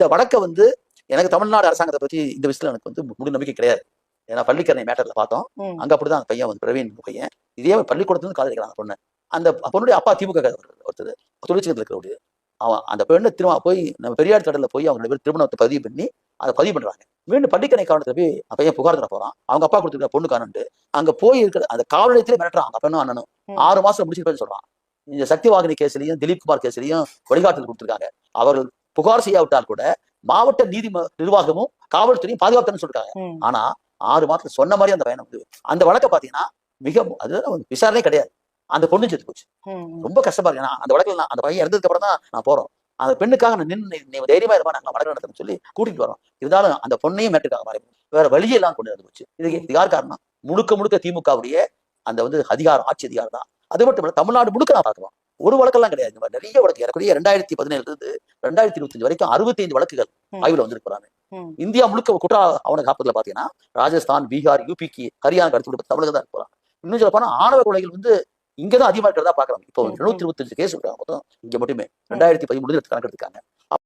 இந்த வழக்கை வந்து எனக்கு தமிழ்நாடு அரசாங்கத்தை பத்தி இந்த விஷயத்துல எனக்கு வந்து முழு நம்பிக்கை கிடையாது. ஏன்னா பள்ளிக்கரணை மேட்டர்ல பார்த்தோம், அங்க அப்படிதான் அந்த பையன் வந்து பிரவீன் பையன் இதே பள்ளிக்கூடத்துல காதலிக்கிறான் பொண்ணு. அந்த பொண்ணுடைய அப்பா திமுக ஒருத்தர் தொழிற்சங்கத்தில் இருக்கிற அவன் அந்த பெண்ணை திரும்ப போய் நம்ம பெரியார் கடல்ல போய் அவங்க 2 பேர் திருமணத்தை பதிவு பண்ணி அதை பதிவு பண்றாங்க. மீண்டும் பள்ளிக்கரணை காவலத்துல போய் பையன் புகார் தர போறான். அவங்க அப்பா கொடுத்துருக்க பொண்ணு காணுன்ட்டு அங்க போய் இருக்கிற அந்த காவல் நிலையத்திலே மிரட்டுறான். அவங்க அப்பனும் அண்ணனும் 6 மாசம் முடிச்சிருப்பேன்னு சொல்றான். இந்த சக்திவாகினி கேஸ்லயும் திலீப் குமார் கேஸ்லயும் வழிகாட்டல் கொடுத்திருக்காங்க. அவர்கள் புகார் செய்யாவிட்டால் கூட மாவட்ட நீதி நிர்வாகமும் காவல்துறையும் பாதுகாப்புன்னு சொல்லிருக்காங்க. ஆனா 6 மாசத்துல சொன்ன மாதிரி அந்த பையனை வந்து அந்த வழக்கை பாத்தீங்கன்னா மிக அது விசாரணை கிடையாது. அந்த பொண்ணு செத்து போச்சு. ரொம்ப கஷ்டமா இருக்கு. அந்த வழக்கில் அந்த பையன் இறந்ததுக்கு அப்புறம் தான் நான் போறோம். அந்த பெண்ணுக்காக நான் நின்று தைரியமா இருப்பா நாங்க வழக்கு நடத்தணும்னு சொல்லி கூட்டிட்டு வரோம். இருந்தாலும் அந்த பொண்ணையும் மேட்டுக்காக மாறி வேற வழியே எல்லாம் கொண்டு வந்து போச்சு. இது யார் காரணம்? முழுக்க திமுகவுடைய அந்த வந்து அதிகாரம், ஆட்சி அதிகாரம் தான். அது மட்டும் இல்ல தமிழ்நாடு முழுக்க நான் பார்க்கலாம். ஒரு வழக்கெல்லாம் கிடையாது. நிறைய வழக்கு ஏறக்கூடிய 2017 இருந்து 2025 வரைக்கும் 65 வழக்குகள் ஆய்வுல வந்திருக்கிறாங்க. இந்தியா முழுக்க குற்ற ஆவண காப்பதுல பாத்தீங்கன்னா ராஜஸ்தான், பீகார், யூபிக்கு, ஹரியானா அடுத்து தமிழகம் தான் இருக்கிறாங்க. இன்னும் சொல்ல போனா ஆணவ கொலைகள் வந்து இங்கதான் அதிகமா இருக்கிறதா பாக்குறாங்க. இப்போ 225 கேஸ் இருக்காங்க மொத்தம் இங்க மட்டுமே 2013 கணக்கெடுத்துக்காங்க.